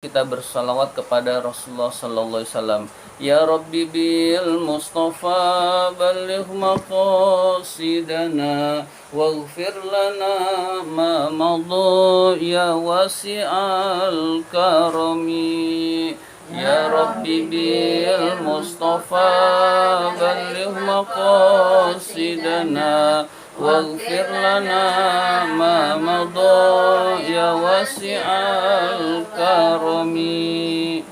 kita bersalawat kepada Rasulullah sallallahu alaihi wasallam. Ya Rabbi bil Mustafa balligh maqasidana waghfir lana ma madha ya wasi'al karami. Ya Rabbi bil Mustafa balligh maqasidana waghfir lana ma madha ya wasi'al karami.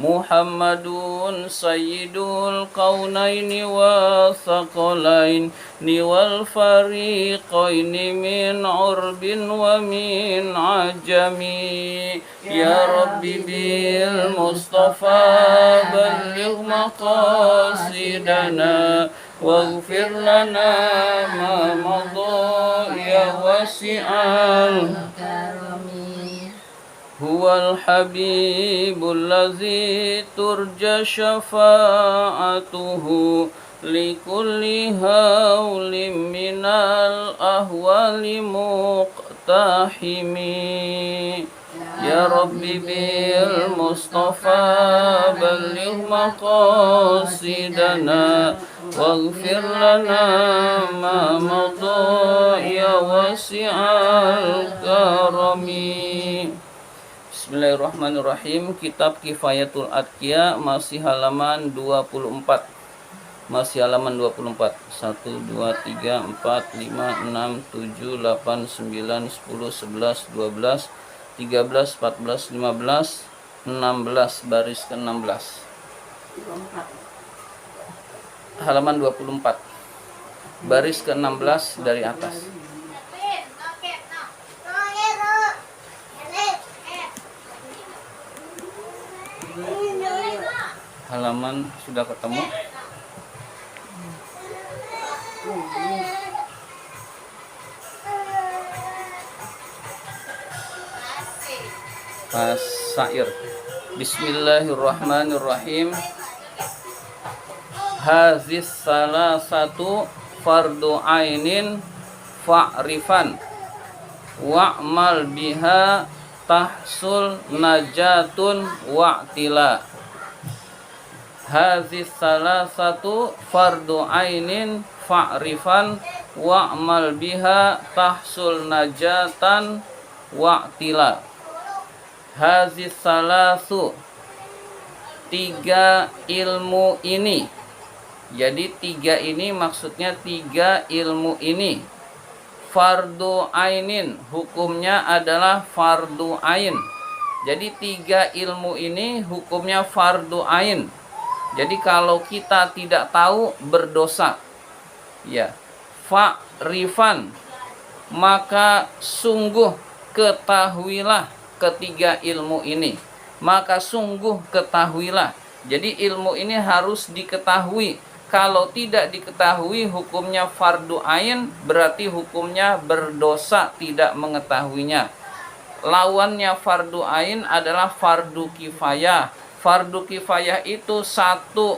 Muhammadun sayyidul kaunaini wa thaqalaini wal fariqaini min urbin wa min ajami. Ya Rabbi bil Mustafa balligh maqasidana waghfir lana ma madha ya wasi'al karami. Huwal habibul ladzi turja syafa'atuhu likulli haulim minal ahwali muqtahimi. Ya Rabbi bil Mustafa balligh maqasidana waghfir lana ma madha ya wasi'al karami. Bismillahirrahmanirrahim. Kitab Kifayatul Atqiya masih halaman 24. Masih halaman 24. 1 2 3 4 5 6 7 8 9 10 11 12 13 14 15 16 baris ke-16. Halaman 24. Baris ke-16 dari atas. Halaman sudah ketemu? Pas syair. Bismillahirrahmanirrahim. Hazis salasatu fardu ainin fa'rifan wa'mal biha tahsul najatun wa'tila. Hazis salasatu fardu ainin fa'rifan wa'mal biha tahsul najatan wa'tila. Hazis salasu, tiga ilmu ini. Jadi tiga ini maksudnya tiga ilmu ini. Fardu ainin, hukumnya adalah fardu ain. Jadi tiga ilmu ini hukumnya fardu ain. Jadi kalau kita tidak tahu berdosa. Ya. Fa'rifan, maka sungguh ketahuilah ketiga ilmu ini. Maka sungguh ketahuilah. Jadi ilmu ini harus diketahui. Kalau tidak diketahui hukumnya fardu ain, berarti hukumnya berdosa tidak mengetahuinya. Lawannya fardu ain adalah fardu kifayah. Fardu kifayah itu satu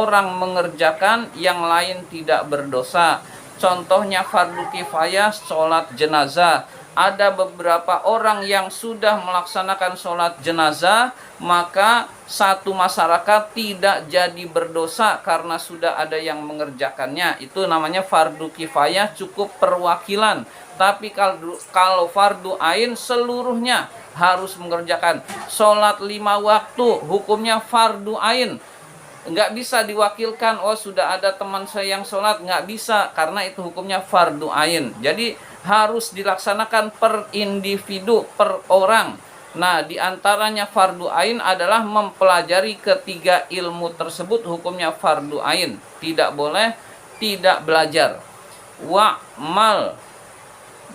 orang mengerjakan, yang lain tidak berdosa. Contohnya fardu kifayah sholat jenazah. Ada beberapa orang yang sudah melaksanakan sholat jenazah, maka satu masyarakat tidak jadi berdosa karena sudah ada yang mengerjakannya. Itu namanya fardu kifayah, cukup perwakilan. Tapi kalau fardu ain seluruhnya harus mengerjakan. Sholat 5 waktu hukumnya fardu ain. Nggak bisa diwakilkan, oh sudah ada teman saya yang sholat, nggak bisa, karena itu hukumnya fardu ain. Jadi harus dilaksanakan per individu, per orang. Nah, diantaranya fardu ain adalah mempelajari ketiga ilmu tersebut, hukumnya fardu ain. Tidak boleh tidak belajar. Wa'mal,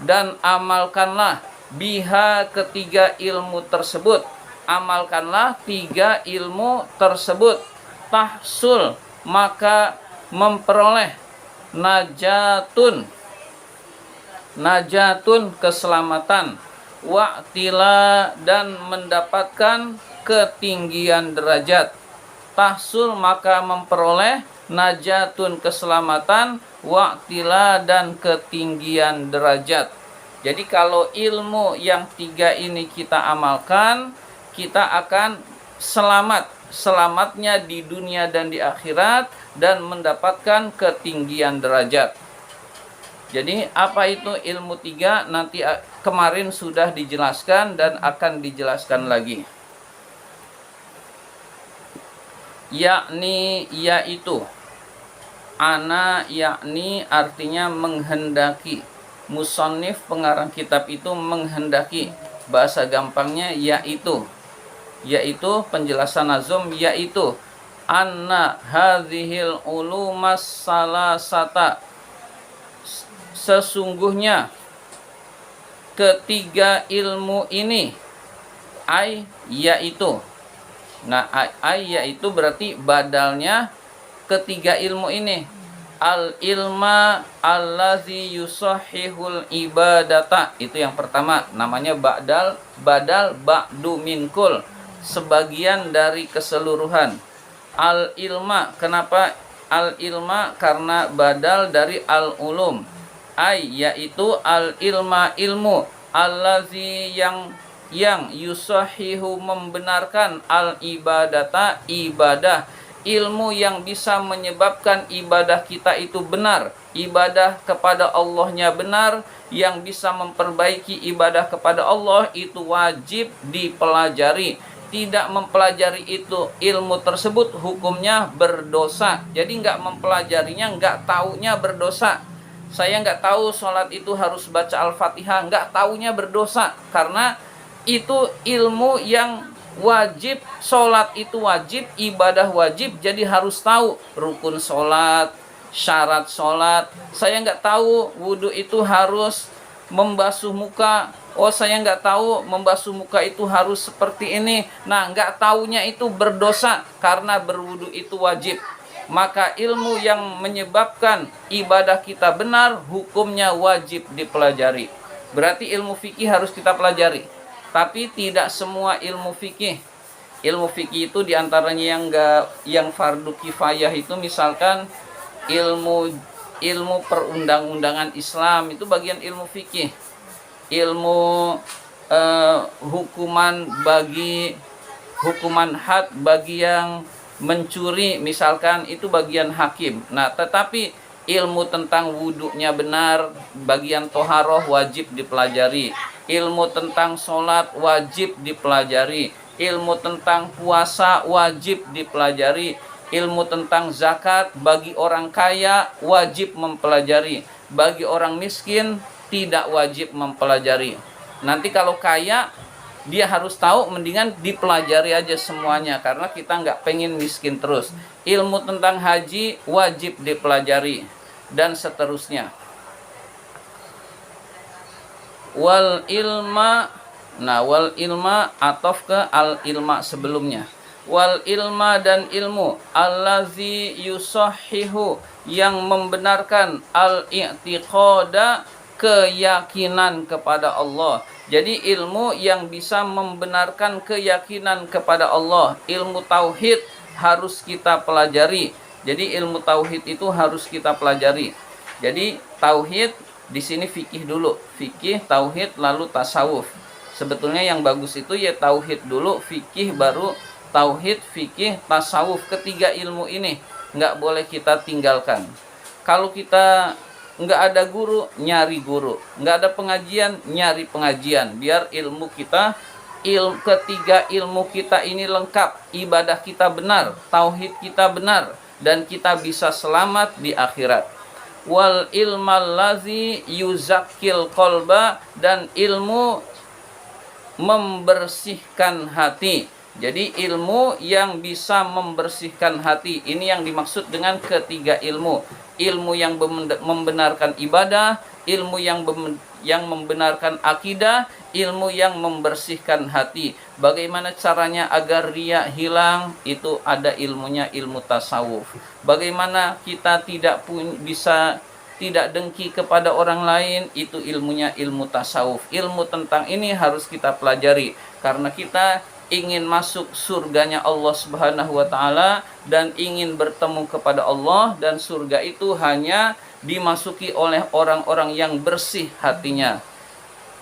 dan amalkanlah biha, ketiga ilmu tersebut. Amalkanlah tiga ilmu tersebut. Tahsul, maka memperoleh najatun, keselamatan. Wa'tila, dan mendapatkan ketinggian derajat. Tahsul, maka memperoleh najatun, keselamatan. Wa'tila, dan ketinggian derajat. Jadi kalau ilmu yang 3 ini kita amalkan, kita akan selamatnya di dunia dan di akhirat, dan mendapatkan ketinggian derajat. Jadi apa itu ilmu 3? Nanti kemarin sudah dijelaskan dan akan dijelaskan lagi. Yaitu yakni artinya menghendaki. Musannif pengarang kitab itu menghendaki. Bahasa gampangnya yaitu penjelasan nazum, yaitu anna hadhil ulumas salasata, sesungguhnya ketiga ilmu ini, yaitu. Nah, yaitu berarti badalnya ketiga ilmu ini. Al ilma allazi yusahhihul ibadata, itu yang pertama, namanya badal ba'du minkul, sebagian dari keseluruhan. Al ilma, kenapa al ilma? Karena badal dari al ulum. Yaitu al ilma, ilmu, allazi yang yusahihu membenarkan, al ibadata, ibadah, ilmu yang bisa menyebabkan ibadah kita itu benar, ibadah kepada Allahnya benar, yang bisa memperbaiki ibadah kepada Allah itu wajib dipelajari. Tidak mempelajari itu ilmu tersebut hukumnya berdosa. Jadi nggak mempelajarinya, nggak taunya berdosa. Saya nggak tahu sholat itu harus baca Al-Fatihah, nggak taunya berdosa, karena itu ilmu yang wajib. Sholat itu wajib, ibadah wajib, jadi harus tahu rukun sholat, syarat sholat. Saya nggak tahu wudhu itu harus membasuh muka, saya nggak tahu membasuh muka itu harus seperti ini. Nah, nggak taunya itu berdosa, karena berwudhu itu wajib. Maka ilmu yang menyebabkan ibadah kita benar, hukumnya wajib dipelajari. Berarti ilmu fikih harus kita pelajari. Tapi tidak semua ilmu fikih. Ilmu fikih itu diantaranya yang fardu kifayah itu, misalkan ilmu perundang-undangan Islam, itu bagian ilmu fikih. Ilmu hukuman had bagi yang mencuri, misalkan, itu bagian hakim. Nah, tetapi ilmu tentang wudhunya benar, bagian toharoh wajib dipelajari. Ilmu tentang sholat wajib dipelajari. Ilmu tentang puasa wajib dipelajari. Ilmu tentang zakat bagi orang kaya wajib mempelajari. Bagi orang miskin tidak wajib mempelajari. Nanti kalau kaya dia harus tahu, mendingan dipelajari aja semuanya, karena kita nggak pengen miskin terus. Ilmu tentang haji wajib dipelajari, dan seterusnya. Wal ilma atof ke al ilma sebelumnya. Wal ilma, dan ilmu, allazi yusahhihu, yang membenarkan, al i'tiqada, keyakinan kepada Allah. Jadi ilmu yang bisa membenarkan keyakinan kepada Allah. Ilmu tauhid harus kita pelajari. Jadi ilmu tauhid itu harus kita pelajari. Jadi tauhid di sini fikih dulu, fikih, tauhid, lalu tasawuf. Sebetulnya yang bagus itu ya tauhid dulu, fikih, baru tauhid, fikih, tasawuf. Ketiga ilmu ini nggak boleh kita tinggalkan. Kalau kita nggak ada guru, nyari guru. Nggak ada pengajian, nyari pengajian. Biar ilmu kita, ketiga ilmu kita ini lengkap. Ibadah kita benar, tauhid kita benar, dan kita bisa selamat di akhirat. Wal ilmal ladzi yuzakkil qalba, dan ilmu membersihkan hati. Jadi ilmu yang bisa membersihkan hati, ini yang dimaksud dengan ketiga ilmu. Ilmu yang membenarkan ibadah, ilmu yang membenarkan akidah, ilmu yang membersihkan hati. Bagaimana caranya agar riya hilang? Itu ada ilmunya, ilmu tasawuf. Bagaimana kita tidak dengki kepada orang lain? Itu ilmunya ilmu tasawuf. Ilmu tentang ini harus kita pelajari, karena kita ingin masuk surganya Allah Subhanahu wa ta'ala, dan ingin bertemu kepada Allah, dan surga itu hanya dimasuki oleh orang-orang yang bersih hatinya.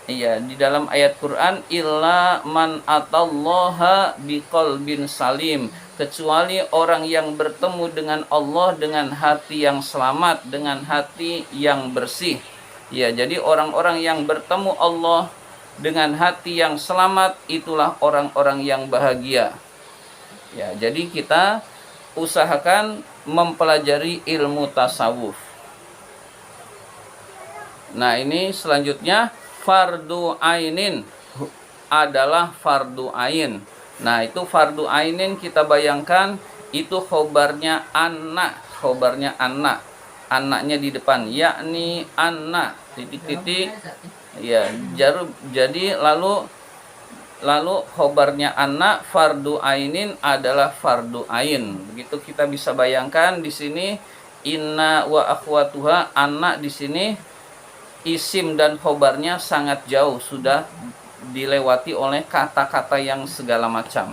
Iya, di dalam ayat Quran, illa man atallaha biqalbin salim, kecuali orang yang bertemu dengan Allah dengan hati yang selamat, dengan hati yang bersih. Ya, jadi orang-orang yang bertemu Allah dengan hati yang selamat itulah orang-orang yang bahagia. Ya, jadi kita usahakan mempelajari ilmu tasawuf. Nah, ini selanjutnya fardu ainin adalah fardu ain. Nah, itu fardu ainin kita bayangkan itu khobarnya anak, anaknya di depan, yakni anak titik-titik ya. Jadi lalu khobarnya anak, fardu ainin adalah fardu ain. Begitu kita bisa bayangkan di sini inna wa akhwatuha, anak di sini isim dan khobarnya sangat jauh, sudah dilewati oleh kata-kata yang segala macam.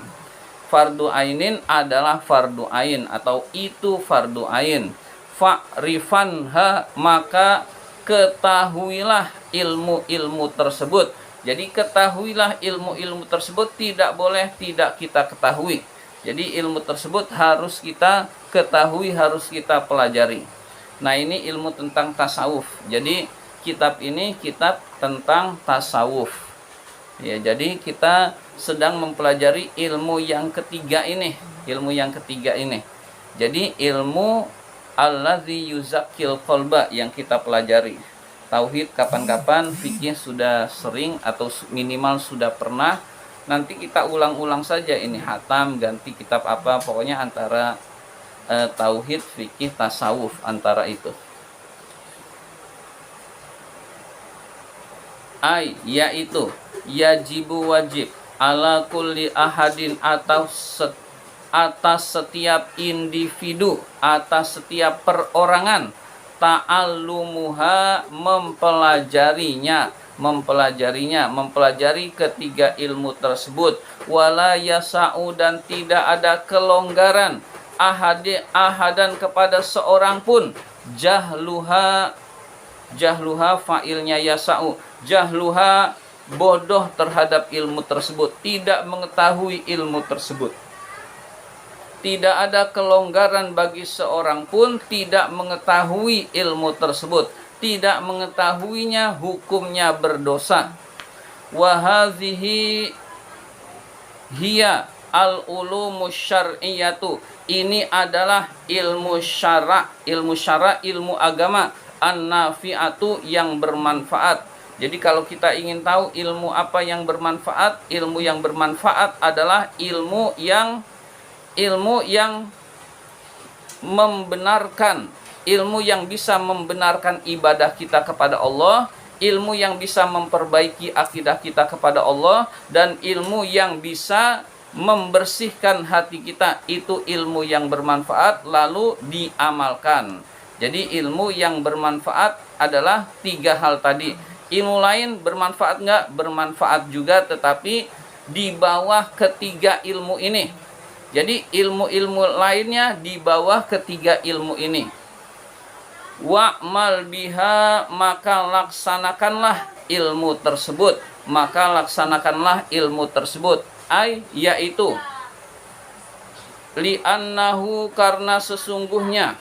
Fardu ainin adalah fardu ain atau itu fardu ain. Fa'rifanha, maka ketahuilah ilmu-ilmu tersebut. Jadi ketahuilah ilmu-ilmu tersebut, tidak boleh tidak kita ketahui. Jadi ilmu tersebut harus kita ketahui, harus kita pelajari. Nah, ini ilmu tentang tasawuf. Jadi kitab ini kitab tentang tasawuf. Ya, jadi kita sedang mempelajari ilmu yang ketiga ini, Jadi ilmu allazi yuzakkil qalba yang kita pelajari. Tauhid kapan-kapan, fikih sudah sering atau minimal sudah pernah. Nanti kita ulang-ulang saja ini, hatam, ganti kitab apa, pokoknya antara tauhid, fikih, tasawuf, antara itu. Yaitu yajibu wajib ala kulli ahadin atau atas setiap individu, atas setiap perorangan, ta'allumuha, mempelajari ketiga ilmu tersebut, wala yasa'u, dan tidak ada kelonggaran ahadan kepada seorang pun, jahluha fa'ilnya yasa'u, jahluha bodoh terhadap ilmu tersebut, tidak mengetahui ilmu tersebut. Tidak ada kelonggaran bagi seorang pun tidak mengetahui ilmu tersebut, tidak mengetahuinya hukumnya berdosa. Wa hadhihi hiya al-ulumus syar'iyyatu, ini adalah ilmu syara', ilmu agama, an-nafi'atu, yang bermanfaat. Jadi kalau kita ingin tahu ilmu apa yang bermanfaat, ilmu yang bermanfaat adalah ilmu yang membenarkan, ilmu yang bisa membenarkan ibadah kita kepada Allah, ilmu yang bisa memperbaiki akidah kita kepada Allah, dan ilmu yang bisa membersihkan hati kita. Itu ilmu yang bermanfaat lalu diamalkan. Jadi ilmu yang bermanfaat adalah tiga hal tadi. Ilmu lain bermanfaat enggak? Bermanfaat juga, tetapi di bawah ketiga ilmu ini. Jadi ilmu-ilmu lainnya di bawah ketiga ilmu ini. Wa'mal biha, maka laksanakanlah ilmu tersebut. Yaitu li'annahu, karena sesungguhnya,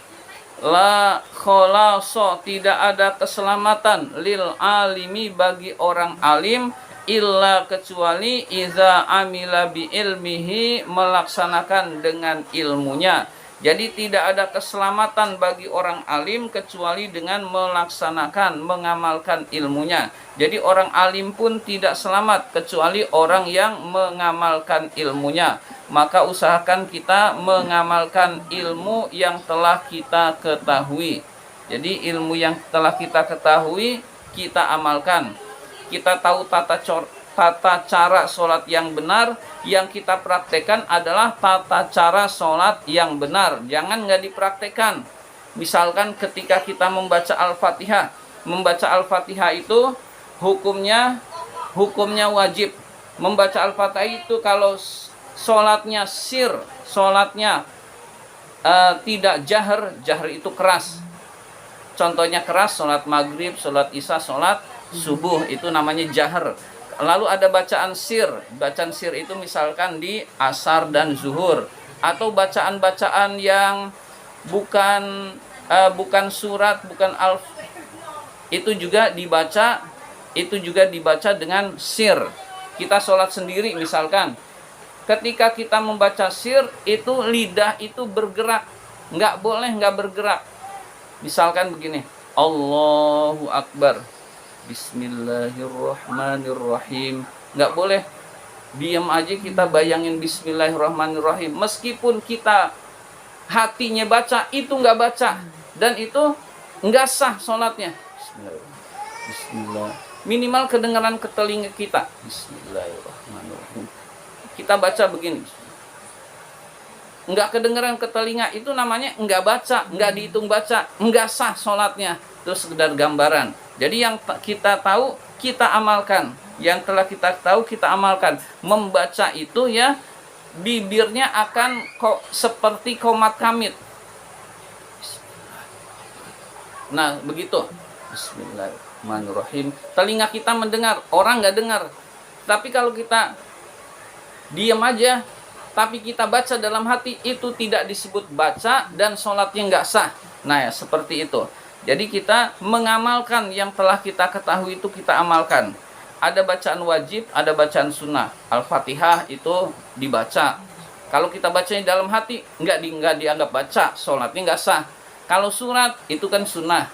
la khalaso, tidak ada keselamatan, lil alimi, bagi orang alim, illa, kecuali, iza amila bi ilmihi, melaksanakan dengan ilmunya. Jadi tidak ada keselamatan bagi orang alim kecuali dengan melaksanakan, mengamalkan ilmunya. Jadi orang alim pun tidak selamat kecuali orang yang mengamalkan ilmunya. Maka usahakan kita mengamalkan ilmu yang telah kita ketahui. Jadi ilmu yang telah kita ketahui, kita amalkan. Kita tahu tata cara sholat yang benar, yang kita praktekkan adalah tata cara sholat yang benar. Jangan nggak dipraktekkan. Misalkan ketika kita membaca Al-Fatihah, itu hukumnya wajib. Membaca Al-Fatihah itu kalau sholatnya tidak jahar itu keras. Contohnya keras, sholat maghrib, sholat isya, sholat subuh itu namanya jahar. Lalu ada bacaan sir. Bacaan sir itu misalkan di asar dan zuhur, atau bacaan-bacaan yang bukan bukan surat, bukan alf, itu juga dibaca dengan sir. Kita sholat sendiri misalkan, ketika kita membaca sir itu lidah itu bergerak, nggak boleh nggak bergerak. Misalkan begini, Allahu Akbar, Bismillahirrahmanirrahim, nggak boleh diam aja kita bayangin Bismillahirrahmanirrahim, meskipun kita hatinya baca, itu nggak baca, dan itu nggak sah sholatnya. Bismillah, minimal kedengaran ke telinga kita. Bismillahirrahmanirrahim, kita baca begini, nggak kedengaran ke telinga, itu namanya nggak baca, nggak dihitung baca, nggak sah sholatnya. Itu sekedar gambaran. Jadi yang kita tahu kita amalkan, yang telah kita tahu kita amalkan. Membaca itu ya bibirnya akan kok seperti komat kamit. Nah begitu. Bismillahirrahmanirrahim. Telinga kita mendengar, orang nggak dengar. Tapi kalau kita diam aja, tapi kita baca dalam hati, itu tidak disebut baca dan sholatnya nggak sah. Nah ya seperti itu. Jadi kita mengamalkan yang telah kita ketahui itu kita amalkan. Ada bacaan wajib, ada bacaan sunnah. Al-Fatihah itu dibaca. Kalau kita bacanya dalam hati, nggak dianggap baca, sholatnya nggak sah. Kalau surat itu kan sunnah.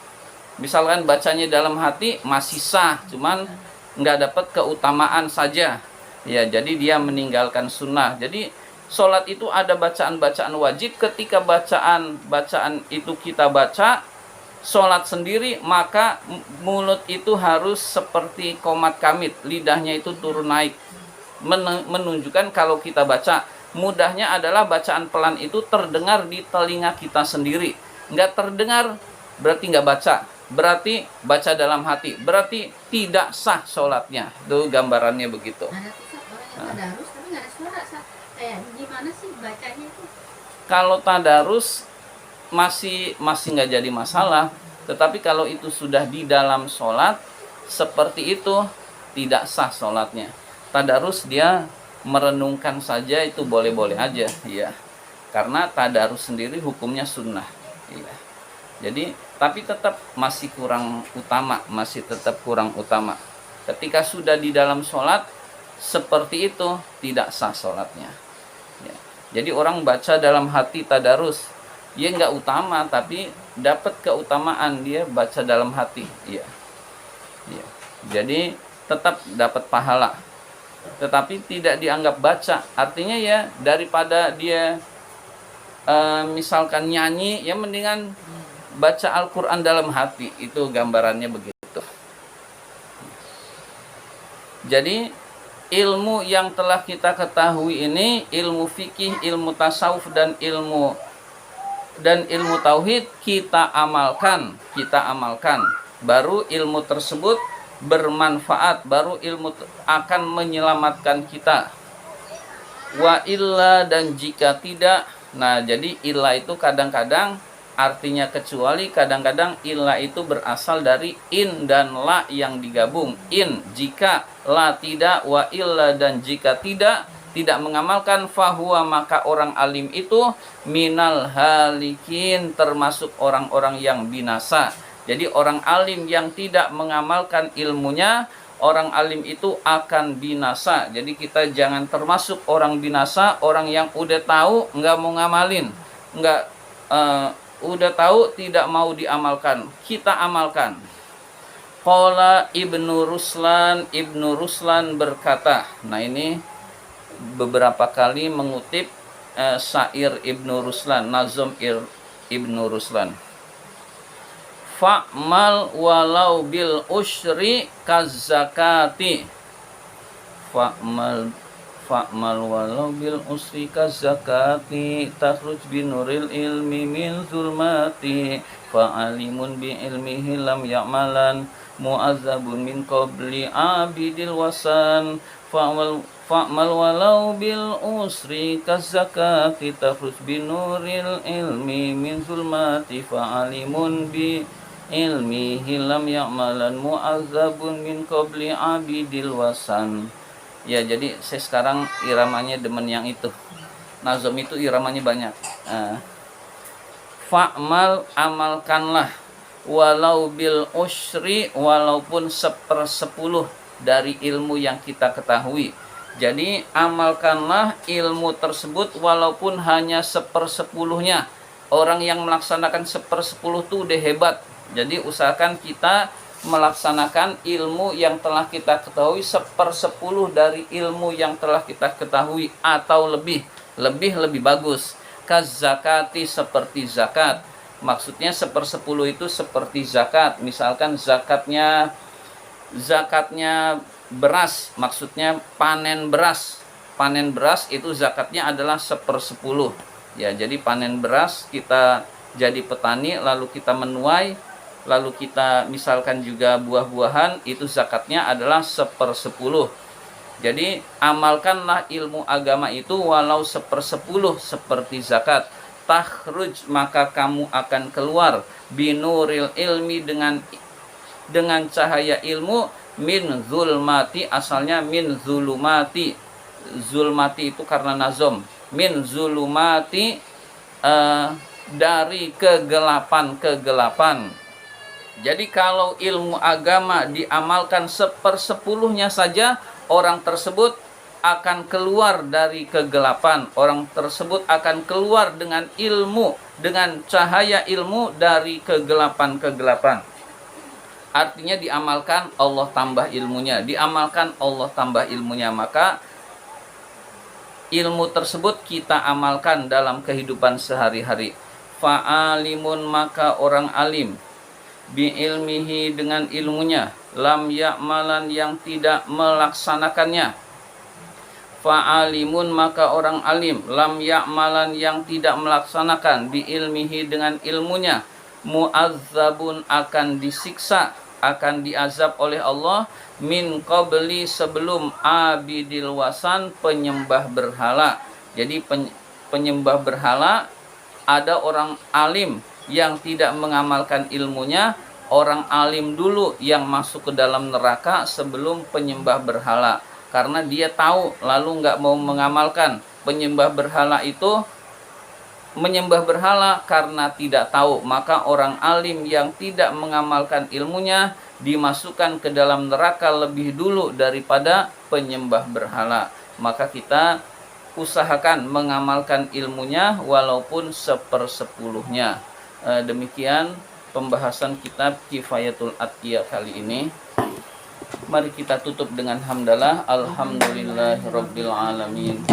Misalkan bacanya dalam hati masih sah, cuman nggak dapat keutamaan saja. Ya, jadi dia meninggalkan sunnah. Jadi sholat itu ada bacaan-bacaan wajib. Ketika bacaan itu kita baca, sholat sendiri, maka mulut itu harus seperti komat kamit, lidahnya itu turun naik, menunjukkan kalau kita baca. Mudahnya adalah bacaan pelan itu terdengar di telinga kita sendiri. Nggak terdengar berarti nggak baca, berarti baca dalam hati, berarti tidak sah sholatnya. Itu gambarannya begitu. Tadarus tapi nggak ada suara, gimana sih bacanya itu? Kalau tadarus masih nggak jadi masalah, tetapi kalau itu sudah di dalam sholat seperti itu tidak sah sholatnya. Tadarus dia merenungkan saja, itu boleh-boleh aja, ya, karena tadarus sendiri hukumnya sunnah, ya. Jadi tapi tetap masih kurang utama. Ketika sudah di dalam sholat seperti itu tidak sah sholatnya, ya. Jadi orang baca dalam hati tadarus, dia nggak utama tapi dapat keutamaan dia baca dalam hati, ya. Jadi tetap dapat pahala, tetapi tidak dianggap baca. Artinya ya daripada dia misalkan nyanyi, ya mendingan baca Al-Quran dalam hati. Itu gambarannya begitu. Jadi ilmu yang telah kita ketahui ini, ilmu fikih, ilmu tasawuf, dan ilmu tauhid kita amalkan. Baru ilmu tersebut bermanfaat, baru ilmu akan menyelamatkan kita. Wa illa, dan jika tidak. Nah, jadi illa itu kadang-kadang artinya kecuali, kadang-kadang illa itu berasal dari in dan la yang digabung. In jika, la tidak, wa illa dan jika tidak mengamalkan, fahuwa maka orang alim itu minal halikin, termasuk orang-orang yang binasa. Jadi orang alim yang tidak mengamalkan ilmunya, orang alim itu akan binasa. Jadi kita jangan termasuk orang binasa, orang yang udah tahu nggak mau ngamalin, udah tahu tidak mau diamalkan, kita amalkan. Qala Ibnu Ruslan berkata. Nah ini beberapa kali mengutip syair Ibnu Ruslan, nazom Ibnu Ruslan. Fa'mal walau bil usyri kazakati. Fa'mal walau bil usri kazakati, takhruj binuril ilmi min zulmati, fa'alimun bi ilmihi lam ya'malan, mu'azzabun min qabli abidil wasan. Fa'mal walau bil usri kazakati, takhruj binuril ilmi min zulmati, fa'alimun bi ilmihi lam ya'malan mu'azzabun min qabli abidil wasan. Ya, jadi saya sekarang iramanya demen yang itu. Nazom itu iramanya banyak. Fa'mal, amalkanlah, walau bil usri, walaupun 1/10 dari ilmu yang kita ketahui. Jadi amalkanlah ilmu tersebut walaupun hanya 1/10-nya. Orang yang melaksanakan 1/10 itu udah hebat. Jadi usahakan kita melaksanakan ilmu yang telah kita ketahui 1/10 dari ilmu yang telah kita ketahui atau lebih bagus. Kazakati, seperti zakat. Maksudnya 1/10 itu seperti zakat. Misalkan zakatnya beras, maksudnya panen beras. Panen beras itu zakatnya adalah 1/10. Ya, jadi panen beras, kita jadi petani lalu kita menuai, lalu kita misalkan juga buah-buahan, itu zakatnya adalah 1/10. Jadi amalkanlah ilmu agama itu walau 1/10 seperti zakat. Takhruj, maka kamu akan keluar, binuril ilmi, dengan cahaya ilmu, min zulmati, asalnya min zulumati. Zulmati itu karena nazom. Min zulumati, dari kegelapan. Jadi kalau ilmu agama diamalkan 1/10-nya saja, orang tersebut akan keluar dari kegelapan. Orang tersebut akan keluar dengan ilmu, dengan cahaya ilmu dari kegelapan. Artinya diamalkan, Allah tambah ilmunya. Diamalkan, Allah tambah ilmunya. Maka ilmu tersebut kita amalkan dalam kehidupan sehari-hari. Fa'alimun, maka orang alim, bi'ilmihi, dengan ilmunya, lam ya'malan, yang tidak melaksanakannya. Fa'alimun, maka orang alim, lam ya'malan, yang tidak melaksanakan, bi'ilmihi, dengan ilmunya, mu'azzabun, akan disiksa, akan diazab oleh Allah, min qabli, sebelum abidil wasan, penyembah berhala. Jadi penyembah berhala, ada orang alim yang tidak mengamalkan ilmunya, orang alim dulu yang masuk ke dalam neraka sebelum penyembah berhala, karena dia tahu lalu nggak mau mengamalkan. Penyembah berhala itu menyembah berhala karena tidak tahu, maka orang alim yang tidak mengamalkan ilmunya dimasukkan ke dalam neraka lebih dulu daripada penyembah berhala. Maka kita usahakan mengamalkan ilmunya walaupun 1/10-nya. Demikian pembahasan kitab Kifayatul Atqiya kali ini. Mari kita tutup dengan hamdalah. Alhamdulillahirabbil alamin.